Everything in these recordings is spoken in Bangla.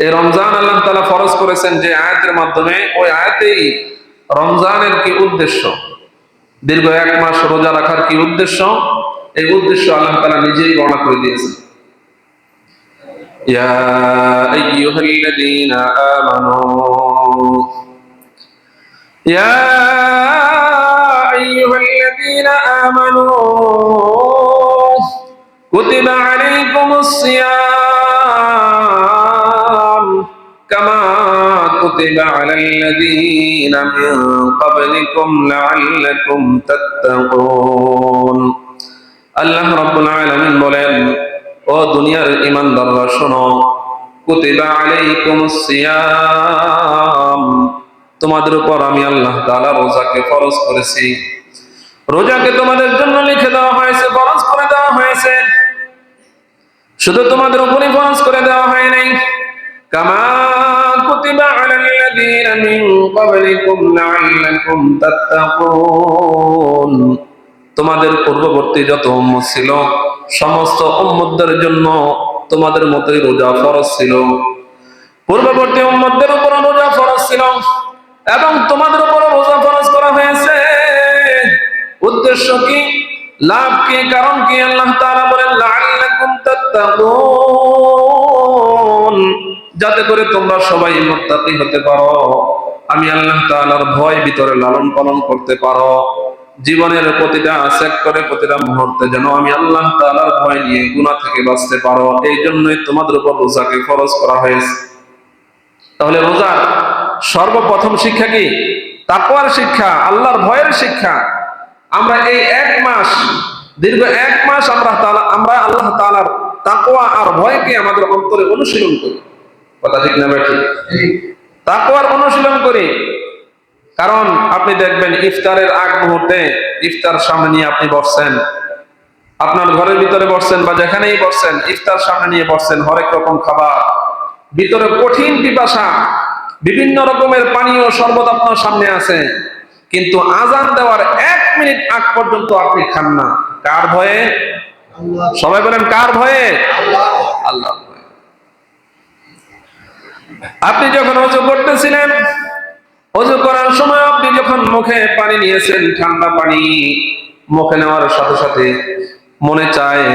এই রমজান আল্লাহ তাআলা ফরজ করেছেন যে আয়াতের মাধ্যমে, ওই আয়াতেই রমজানের কি উদ্দেশ্য, দীর্ঘ 1 মাস রোজা রাখার কি উদ্দেশ্য, এই উদ্দেশ্য আল্লাহ তাআলা নিজেই বর্ণনা করে দিয়েছেন। ইয়া আইয়ুহাল্লাযীনা আমানু ইয়া আইয়ুহাল্লাযীনা আমানু কুতিবা আলাইকুমুস সিয়াম কামা কুতিবা আলাল্লাযীনা মিন ক্বাবলিকুম লাআল্লাকুম তাত্তাকুন। আল্লাহ রাব্বুল আলামিন বলেন, ও দুনিয়ার ঈমানদাররা শোনো, কুতিবা আলাইকুমুস সিয়াম, তোমাদের উপর আমি আল্লাহ তাআলা রোজাকে ফরজ করেছি। রোজাকে তোমাদের জন্য লিখে দেওয়া হয়েছে, ফরজ করে দেওয়া হয়েছে। শুধু তোমাদের উপরই ফরজ করে দেওয়া হয় নাই, কামা কুতিবা আলাল্লাযীনা মিন ক্বাবলিকুম লাআল্লাকুম তাত্তাকুন, তোমাদের পূর্ববর্তী যত উম্মত ছিল সমস্ত উম্মতদের জন্য তোমাদের মতই রোজা ফরজ ছিল। পূর্ববর্তী উম্মতদের উপর রোজা ফরজ ছিল এবং তোমাদের উপর রোজা ফরজ করা হয়েছে। উদ্দেশ্য কি, লাভ কি, কারণ কি? আল্লাহ তাআলা বলেন লাআল্লাকুম তাত্তাকুন, যাতে করে তোমরা সবাই মুত্তাকি হতে পারো, আমি আল্লাহ তাআলার ভয় ভিতরে লালন পালন করতে পারো। জীবনের প্রতিটা সেক্টরে, প্রতিটা মুহূর্তে যেন আমি আল্লাহ তাআলার ভয় নিয়ে গুনাহ থেকে বাঁচতে পারো, এই জন্যই তোমাদের উপর রোজাকে ফরজ করা হয়েছে। তাহলে রোজার সর্বপ্রথম শিক্ষা কি? তাকওয়ার শিক্ষা, আল্লাহর ভয়ের শিক্ষা। আমরা এই 1 মাস, দীর্ঘ 1 মাস আমরা আল্লাহ তাআলার তাকওয়া আর ভয়কে আমাদের অন্তরে অনুশীলন করি। কথা ঠিক না ভাই? ঠিক। তাকওয়ার অনুশীলন করি। কারণ আপনি দেখবেন ইফতারের আগ মুহূর্তে, ইফতার সামনে নিয়ে আপনি বসছেন, আপনার ঘরের ভিতরে বসছেন বা যেখানেই বসছেন, ইফতার সামনে নিয়ে বসছেন, হরেক রকম খাবার, ভিতরে কঠিন পিপাসা, বিভিন্ন রকমের পানীয় শরবত আপনার সামনে আছে, কিন্তু আজান দেওয়ার 1 মিনিট আগ পর্যন্ত আপনি খান না। কার ভয়ে? সবাই বলেন, কার ভয়ে? আল্লাহর ভয়ে। আপনি যখন ওযু করতেছিলেন, ওযু করার সময় আপনি যখন মুখে পানি নিয়েছেন, ঠান্ডা পানি মুখে নেওয়ার সাথে সাথে মনে চায়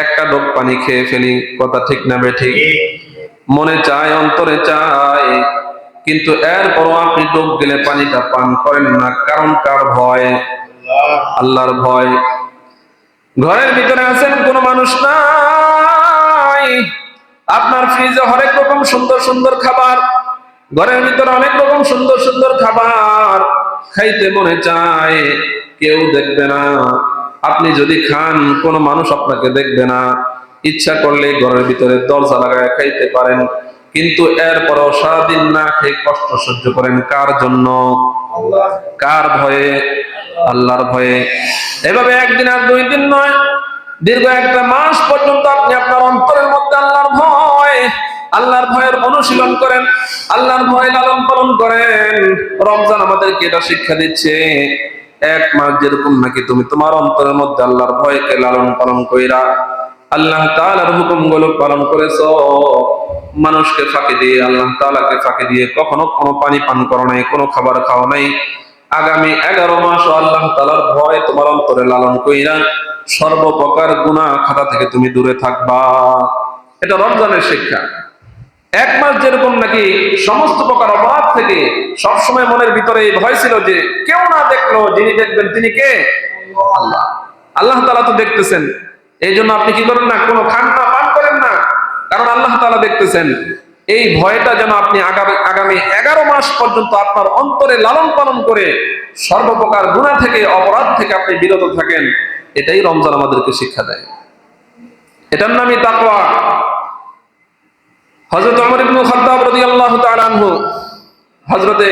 একটা ঢোক পানি খেয়ে ফেলি। কথা ঠিক না বে ঠিক? মনে চায়, অন্তরে চায়, কিন্তু এরপরও আপনি ডুব গেলে পানিটা পান করেন না। কারণ কার ভয়? আল্লাহর ভয়। ঘরের ভিতরে আছেন, কোনো মানুষ নাই, আপনার ফ্রিজে হরেক রকম সুন্দর সুন্দর খাবার, ঘরের ভিতরে অনেক রকম সুন্দর সুন্দর খাবার, খাইতে মনে চায়, কেউ দেখবে না। আপনি যদি খান, কোনো মানুষ আপনাকে দেখবে না। ইচ্ছা করলে ঘরের ভিতরে দরজা লাগায় খাইতে পারেন, কিন্তু এরপরও সারাদিন না খেয়ে কষ্ট সহ্য করেন। কার জন্য? কার ভয়ে? আল্লাহর ভয়ে। এভাবে 1 দিন আর 2 দিন নয়, দীর্ঘ 1 মাস পর্যন্ত আপনি আপনার অন্তরের মধ্যে আল্লাহর ভয়ের অনুশীলন করেন, আল্লাহর ভয় লালন পালন করেন। রমজান আমাদেরকে এটা শিক্ষা দিচ্ছে, 1 মাস যেরকম নাকি তুমি তোমার অন্তরের মধ্যে আল্লাহর ভয়কে লালন পালন কইরা আল্লাহ তাআলার হুকুমগুলো পালন করেছো, মানুষকে ফাঁকি দিয়ে, আল্লাহ তাআলাকে ফাঁকি দিয়ে কখনো কোনো পানি পান করো নাই, কোনো খাবার খাও নাই। আগামী 11 মাস আল্লাহ তাআলার ভয় তোমার অন্তরে লালন কইরা সর্বপ্রকার গুনাহ খাতা থেকে তুমি দূরে থাকবা। এটা রমজানের শিক্ষা। 1 মাস যেরকম নাকি সমস্ত প্রকার অপরাধ থেকে সবসময় মনের ভিতরে এই ভয় ছিল যে কেউ না দেখলো, যিনি দেখবেন তিনি কে? আল্লাহ। আল্লাহ তাআলা তো দেখতেছেন, এই জন্য আপনি কি করেন না? কোনো খান না, পান করেন না, কারণ আল্লাহ তাআলা দেখতেছেন। এই ভয়টা যেন আপনি আগামী 11 মাস পর্যন্ত আপনার অন্তরে লালন পালন করে সর্বপ্রকার গুনাহ থেকে, অপরাধ থেকে আপনি বিরত থাকেন। এটাই রমজান আমাদেরকে শিক্ষা দেয়। এটার নামই তাকওয়া। হযরত ওমর ইবনে খাত্তাব রাদিয়াল্লাহু তাআলা আনহু হযরতে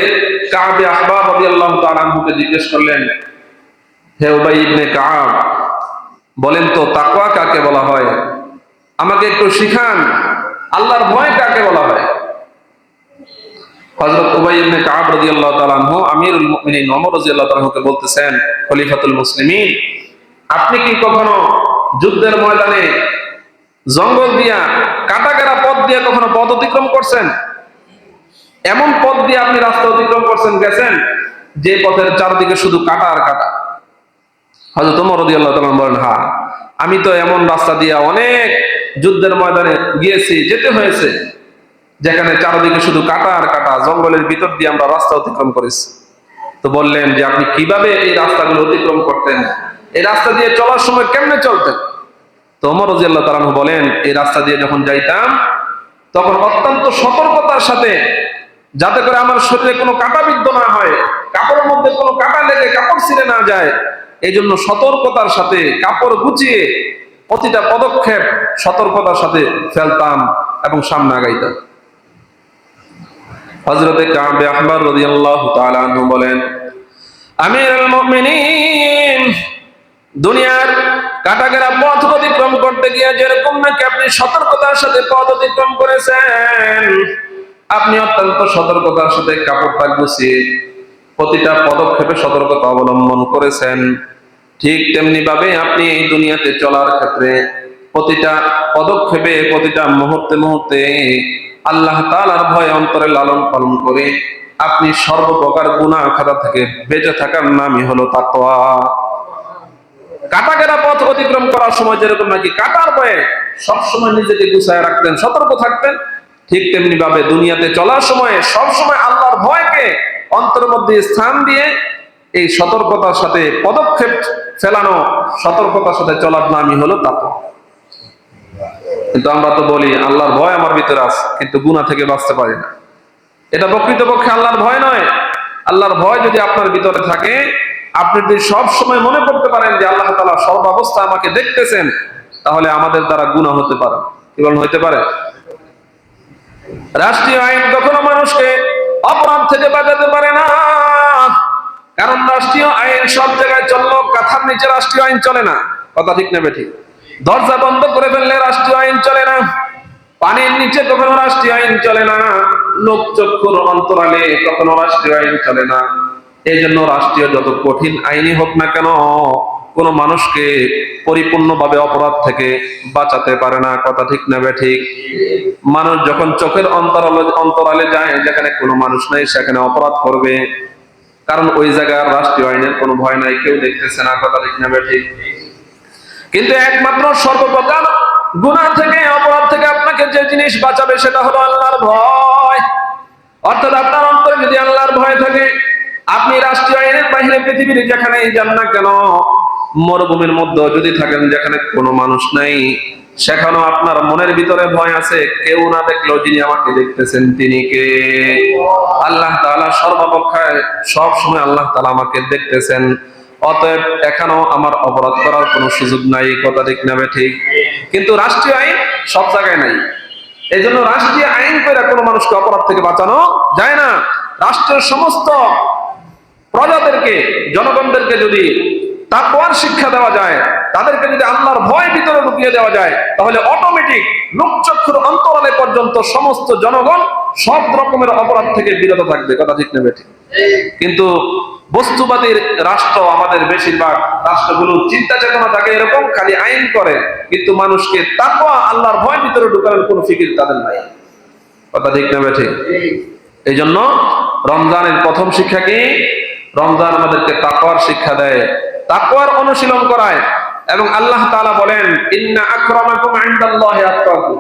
কাব ইবনে আহবাব রাদিয়াল্লাহু তাআলা আনহুকে জিজ্ঞেস করলেন, হে উবাই ইবনে কাব, বলেন তো তাকওয়া কাকে বলা হয়? আমাকে একটু শিখান, আল্লাহর ভয় কাকে বলা হয়? হযরত উবাই ইবনে কাব রাদিয়াল্লাহু তাআলা আনহু আমিরুল মুমিনিন ওমর রাদিয়াল্লাহু তাআলা আনহুকে বলতেছেন, খলিফাতুল মুসলিমিন, আপনি কি কখনো যুদ্ধের ময়দানে জঙ্গল দিয়া, কাটাকেরা পথ দিয়ে কখনো পথ অতিক্রম করছেন, এমন পথ দিয়ে আপনি রাস্তা অতিক্রম করছেন, গেছেন যে পথের চারদিকে শুধু কাটা আর কাটা। হযরত ওমর রাদিয়াল্লাহু তাআলা বলেন, হ্যাঁ, আমি তো এমন রাস্তা দিয়ে অনেক যুদ্ধের ময়দানে গিয়েছি, যেতে হয়েছে, যেখানে চারদিকে শুধু কাটা আর কাটা, জঙ্গলের ভিতর দিয়ে আমরা রাস্তা অতিক্রম করেছি। তো বললেন যে আপনি কিভাবে এই রাস্তাগুলো অতিক্রম করতেন, এই রাস্তা দিয়ে চলার সময় কেমনে চলতেন? তো ওমর রাদিয়াল্লাহু তাআলা বলেন, এই রাস্তা দিয়ে যখন যাইতাম তখন অত্যন্ত সতর্কতার সাথে, যাতে করে আমার শরীরে কোনো কাঁটা বিদ্ধ না হয়, কাপড়ের মধ্যে কোনো কাঁটা লেগে কাপড় ছিঁড়ে না যায়, এই জন্য সতর্কতার সাথে কাপড় গুছিয়ে প্রতিটা পদক্ষেপ সতর্কতার সাথে ফেলতাম এবং সামনে আগাইতাম। হযরতে কাব আহবার রাদিয়াল্লাহু তাআলা আনহু বলেন, আমিরুল মুমিনিন, দুনিয়ার কাটাগেরা পথ অতিক্রম করতে গিয়ে যেরকম নাকি আপনি সতর্কতার সাথে পথ অতিক্রম করেছেন, আপনি অত্যন্ত সতর্কতার সাথে কাপড়টা গুছিয়ে প্রতিটা পদক্ষেপে সতর্কতা অবলম্বন করেছেন, ঠিক তেমনি ভাবে আপনি এই দুনিয়াতে চলার ক্ষেত্রে প্রতিটা পদক্ষেপে প্রতিটা মুহূর্তে মুহূর্তে আল্লাহ তাআলার ভয় অন্তরে লালন পালন করে আপনি সর্বপ্রকার গুনাহ খাতা থেকে বেঁচে থাকার নামই হলো তাকওয়া। কাটাগেরা পথ অতিক্রম করার সময় যেরকম নাকি কাটার ভয়ে সবসময় নিজেকে গুছায় রাখতেন, সতর্ক থাকতেন, ঠিক তেমনি ভাবে দুনিয়াতে চলার সময় সবসময় আল্লাহর ভয়কে অন্তরের মধ্যে স্থান দিয়ে এই সতর্কতার সাথে পদক্ষেপ ফেলানো, সতর্কতার সাথে চলার নামই হলো তাকওয়া। কিন্তু আমরা তো বলি আল্লাহর ভয় আমার ভিতরে আছে, কিন্তু গুনাহ থেকে বাঁচতে পারি না। এটা প্রকৃতপক্ষে আল্লাহর ভয় নয়। আল্লাহর ভয় যদি আপনার ভিতরে থাকে, আপনি যদি সব সময় মনে করতে পারেন যে আল্লাহ তাআলা সর্বাবস্থা আমাকে দেখতেছেন, তাহলে আমাদের দ্বারা গুনাহ হতে পারে। কি বলেন, হইতে পারে? রাষ্ট্রীয় আইন কখনো মানুষকে অপরাধ থেকে বাঁচাতে পারে না, কারণ রাষ্ট্রীয় আইন সব জায়গায় চললেও কাঁথার নিচে রাষ্ট্রীয় আইন চলে না। কথা ঠিক না বেঠিক? দরজা বন্ধ করে ফেললে রাষ্ট্রীয় আইন চলে না, পানির নিচে কখনো রাষ্ট্রীয় আইন চলে না, লোক চক্ষুর অন্তরালে কখনো রাষ্ট্রীয় আইন চলে না। এই জন্য রাষ্ট্রীয় যত কঠিন আইনই হোক না কেন, কোন মানুষকে পরিপূর্ণভাবে অপরাধ থেকে বাঁচাতে পারে না। কথা ঠিক না বেঠিক? মানুষ যখন চোখের অন্তরালে যায়, যেখানে কোনো মানুষ নাই, সেখানে অপরাধ করবে, কারণ ওই জায়গার রাষ্ট্রীয় আইনের কোনো ভয় নাই, কেউ দেখতেছে না। কথা ঠিক না বেঠিক? কিন্তু একমাত্র সর্বপ্রকার গুনাহ থেকে, অপরাধ থেকে আপনাকে যে জিনিস বাঁচাবে সেটা হলো আল্লাহর ভয়। অর্থাৎ আপনার অন্তরে যদি আল্লাহর ভয় থাকে, আপনি রাষ্ট্রীয় আইনের বাইরে পৃথিবীর যেখানেই যান না কেন, মরুভূমির মধ্যে যদি থাকেন যেখানে কোনো মানুষ নাই, সেখানেও আপনার মনের ভিতরে ভয় আছে, কেউ না দেখলেও যিনি আমাকে দেখতেছেন তিনি কে? আল্লাহ তাআলা সর্বাপেক্ষায় সব সময় আল্লাহ তাআলা আমাকে দেখতেছেন, অতএব এখানেও আমার অপরাধ করার কোনো সুযোগ নাই। কথা ঠিক না ঠিক? কিন্তু রাষ্ট্রীয় আইন সব জায়গায় নাই। এই জন্য রাষ্ট্রীয় আইন করে কোনো মানুষকে অপরাধ থেকে বাঁচানো যায় না। রাষ্ট্রের সমস্ত প্রজাদেরকে, জনগণদেরকে যদি তাকওয়ার শিক্ষা দেওয়া যায়, তাদেরকে যদি আল্লাহর ভয় ভিতরে ঢুকিয়ে দেওয়া যায়, তাহলে অটোমেটিক লোকচক্ষুর অন্তরালে পর্যন্ত সমস্ত জনগণ সব রকমের অপরাধ থেকে বিরত থাকবে। কথা ঠিক না ঠিক? কিন্তু বস্তুবাদী রাষ্ট্র, আমাদের বেশিরভাগ রাষ্ট্রগুলো চিন্তা চেতনা থাকে এরকম, খালি আইন করে, কিন্তু মানুষকে তাকওয়া আল্লাহর ভয় ভিতরে ঢুকানোর কোনো ফিকির তাদের নাই। কথা ঠিক না ঠিক? এই জন্য রমজানের প্রথম শিক্ষা কি? রমজান আমাদেরকে তাকওয়ার শিক্ষা দেয়, তাকওয়ার অনুশীলন করায়। এবং আল্লাহ তাআলা বলেন, ইন্না আকরামাকুম ইনদাল্লাহি আতকাকুম,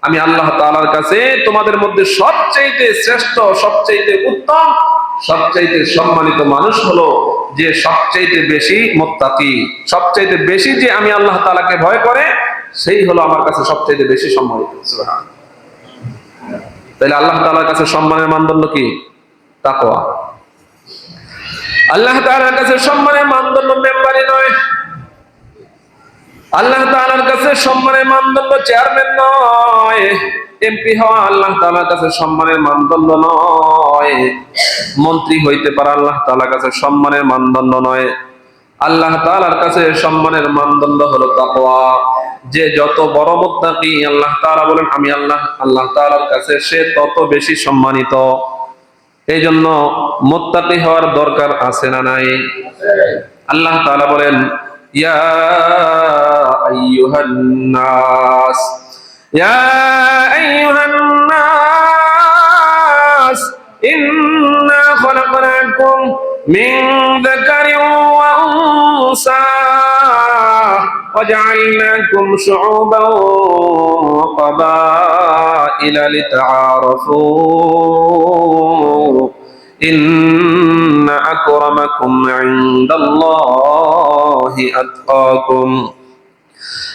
আমি আল্লাহ তাআলার কাছে তোমাদের মধ্যে সবচেয়ে শ্রেষ্ঠ, সবচেয়ে উত্তম, সবচেয়ে সম্মানিত মানুষ হলো যে সবচেয়ে বেশি মুত্তাকি, সবচেয়ে বেশি যে আমি আল্লাহ তাআলাকে ভয় করে, সেই হলো আমার কাছে সবচেয়ে বেশি সম্মানিত। সুবহানাল্লাহ। তাহলে আল্লাহ তাআলার কাছে সম্মানের মানদণ্ড কি? তাকওয়া। আল্লাহ তাআলার কাছে সম্মানের মানদণ্ড মেম্বারি নয়, আল্লাহ তাআলার কাছে সম্মানের মানদণ্ড চেয়ারম্যান নয়, এমপি হওয়া আল্লাহ তাআলার কাছে সম্মানের মানদণ্ড নয়, মন্ত্রী হইতে পারা আল্লাহ তাআলার কাছে সম্মানের মানদণ্ড নয়। আল্লাহ তাআলার কাছে সম্মানের মানদণ্ড হলো তাকওয়া। যে যত বড় মুত্তাকি, আল্লাহ তাআলা বলেন আমি আল্লাহ তাআলার কাছে সে তত বেশি সম্মানিত। এই জন্য মুত্তাকি হওয়ার দরকার আছে না নাই? আল্লাহ তাআলা বলেন, ইয়া আইয়ুহান নাস, ইয়া আইয়ুহান নাস মিন যাকারিন ওয়া উনসা وجعلناكم شعوبا وقبائل لتعارفوا إن أكرمكم عند الله أتقاكم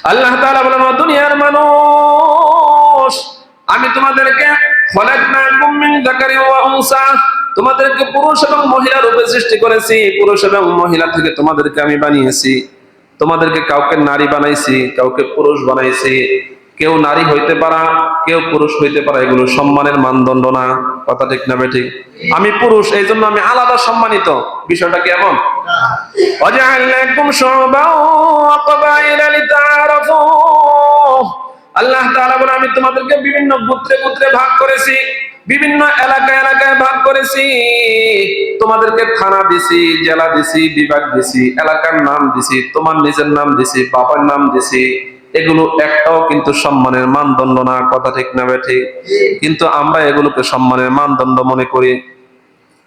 আল্লাহ তাআলা বলেন দুনিয়ার মানুষ আমি তোমাদেরকে খলাকনাকুম মিন যাকারিন ওয়া উনসা তোমাদেরকে পুরুষ এবং মহিলা রূপে সৃষ্টি করেছি পুরুষ এবং মহিলা থেকে তোমাদেরকে আমি বানিয়েছি তোমাদেরকে কাউকে নারী বানাইছি কাউকে পুরুষ বানাইছি কেউ নারী হইতে পারা কেউ পুরুষ হইতে পারা এগুলো সম্মানের মানদণ্ড না কথা ঠিক না বেঠিক আমি পুরুষ এইজন্য আমি আলাদা সম্মানিত বিষয়টা কি এমন ওয়াজআলনাকুম শুউবান ওয়া ক্বাবাইলা লিতাআরাফু আল্লাহ তাআলা বলেন আমি তোমাদেরকে বিভিন্ন গোত্রে গোত্রে ভাগ করেছি বিভিন্ন এলাকায় এলাকায় ভাগ করেছি তোমাদেরকে থানা দিছি জেলা দিছি বিভাগ দিছি এলাকার নাম দিছি তোমার নিজের নাম দিছি বাবার নাম দিছি এগুলো একটাও কিন্তু সম্মানের মানদণ্ড না কথা ঠিক না বেঠিক কিন্তু আমরা এগুলোকে সম্মানের মানদণ্ড মনে করি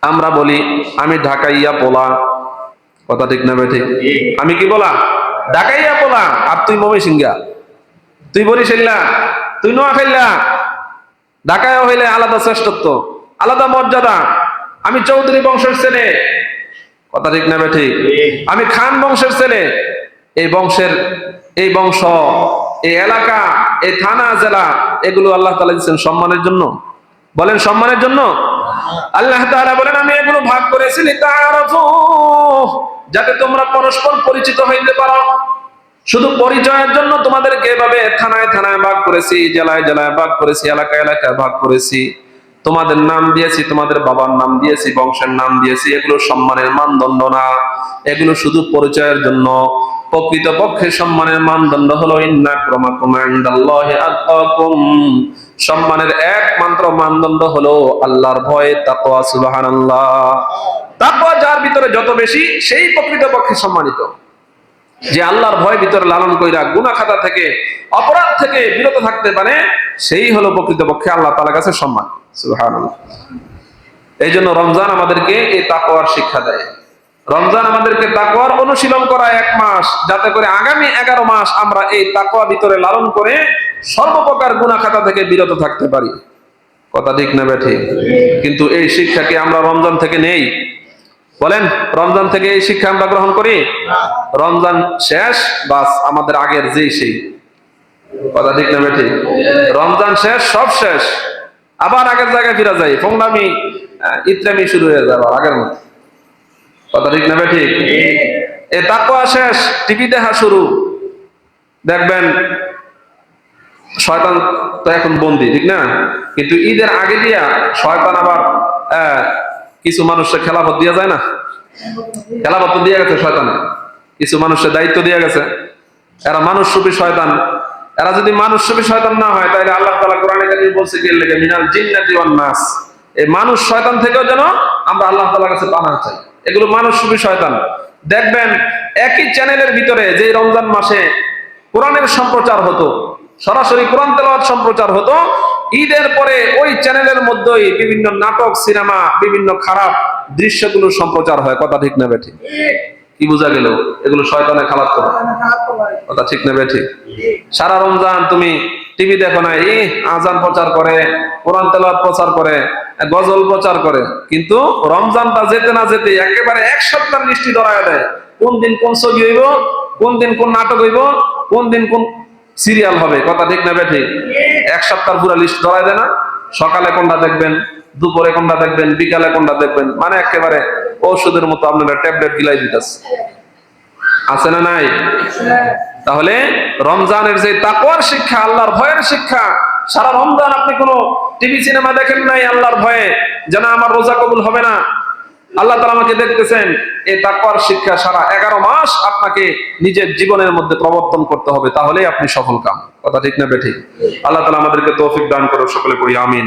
আমরা বলি আমি ঢাকাইয়া পোলা কথা ঠিক না বেঠিক আমি কি বলা ঢাকাইয়া পোলা আর তুই ময়মনসিংহা তুই বরিশাল্লা তুই নোয়াখাইলা ঢাকায় হইলে আলাদা শ্রেষ্ঠত্ব আলাদা মর্যাদা আমি চৌধুরী বংশের ছেলে কথা ঠিক না বেঠিক আমি খান বংশের ছেলে এই বংশ এই এলাকা এই থানা জেলা এগুলো আল্লাহ তাআলা দিয়েছেন সম্মানের জন্য বলেন সম্মানের জন্য আল্লাহ তাআলা বলেন আমি এগুলো ভাগ করেছি লিতাআরাফু যাতে তোমরা পরস্পর পরিচিত হইতে পারো শুধু পরিচয়ের জন্য তোমাদেরকে এভাবে থানায় থানায় ভাগ করেছি জেলায় জেলায় ভাগ করেছি এলাকায় এলাকায় ভাগ করেছি তোমাদের নাম দিয়েছি তোমাদের বাবার নাম দিয়েছি বংশের নাম দিয়েছি এগুলো সম্মানের মানদণ্ড না এগুলো শুধু পরিচয়ের জন্য প্রকৃতপক্ষে সম্মানের মানদণ্ড হলো ইন্না আক্রামাকুম ইনদাল্লাহি আতকাকুম সম্মানের একমাত্র মানদণ্ড হলো আল্লাহর ভয় তাকওয়া সুবহানাল্লাহ তাকওয়া যার ভিতরে যত বেশি সেই প্রকৃতপক্ষে সম্মানিত যে আল্লাহর ভয় ভিতরে লালন কইরা গুনাহ খাতা থেকে অপরাধ থেকে বিরত থাকতে পারে সেই হলো প্রকৃতপক্ষে আল্লাহ তাআলার কাছে সম্মান সুবহানাল্লাহ এইজন্য রমজান আমাদেরকে এই তাকওয়ার শিক্ষা দেয় রমজান আমাদেরকে তাকওয়ার অনুশীলন করা এক মাস যাতে করে আগামী 11 মাস আমরা এই তাকওয়া ভিতরে লালন করে সর্বপ্রকার গুনাহ খাতা থেকে বিরত থাকতে পারি কথা ঠিক না বেঠিক কিন্তু এই শিক্ষা কি আমরা রমজান থেকে নেই বলেন রমজান থেকে এই শিক্ষা আমরা গ্রহণ করি রমজান শেষ বাস আমাদের আগের যেই সেই কথা ঠিক না বেঠিক রমজান শেষ সব শেষ আবার আগের জায়গায় ফিরে যাই ফোংনামি ইতরামি শুরু হয়ে যাবে আগের মতো কথা ঠিক না বেঠিক এ তাকওয়া শেষ টিভি দেখা শুরু দেখবেন শয়তান তো এখন বন্দী ঠিক না কিন্তু ঈদের আগে দিয়া শয়তান আবার কিছু মানুষের খেলাফত দিয়া যায় না খেলাফত দিয়ে গেছে শয়তান কিছু মানুষের দায়িত্ব দিয়ে গেছে এরা মানুষরূপী শয়তান এরা যদি মানুষরূপী শয়তান না হয় তাহলে আল্লাহ তাআলা কোরআনে কারিমে বলছে কি লেগে মিনাল জিন্নাতি ওয়ান নাস এই মানুষ শয়তান থেকেও যেন আমরা আল্লাহ তাআলার কাছে পানাহ চাই এগুলো মানুষরূপী শয়তান দেখবেন একই চ্যানেলের ভিতরে যে রমজান মাসে কোরআনের সম্প্রচার হতো সরাসরি কোরআন তেলাওয়াত সম্প্রচার হতো ঈদের পরে ওই চ্যানেলের মধ্যেই বিভিন্ন নাটক সিনেমা বিভিন্ন খারাপ দৃশ্যগুলো সম্প্রচার হয় কথা ঠিক না বেঠিক কি বোঝা গেল এগুলো শয়তানের খালাত করে কথা ঠিক না বেঠিক সারা রমজান তুমি টিভি দেখো না এই আজান প্রচার করে কোরআন তেলাওয়াত প্রচার করে গজল প্রচার করে কিন্তু রমজানটা যেতে না যেতে একেবারে এক সপ্তাহ লিস্টি ধরায় দেয় কোন দিন কোন ছবি হইব কোন দিন কোন নাটক হইব কোন দিন কোন সিরিয়াল হবে কথা ঠিক না বেঠিক এক সপ্তাহ পুরো লিস্ট ধরায় দেয় না সকালে কোনটা দেখবেন দুপুরে কোনটা দেখবেন বিকালে কোনটা দেখবেন মানে একেবারে ঔষধের মতো আপনারা ট্যাবলেট গিলাই দিতেছে আছে না নাই তাহলে রমজানের যে তাকওয়ার শিক্ষা আল্লাহর ভয়ের শিক্ষা সারা রমজান আপনি কোনো টিভি সিনেমা দেখেন নাই আল্লাহর ভয়ে যেন আমার রোজা কবুল হবে না আল্লাহ তাআলা আমাকে দেখতেছেন এই তাকওয়ার শিক্ষা সারা 11 মাস আপনাকে নিজের জীবনের মধ্যে প্রবর্তন করতে হবে তাহলেই আপনি সফল কাম কথা ঠিক না বেঠিক আল্লাহ তাআলা আমাদেরকে তৌফিক দান করুন সকলে পড়ি আমিন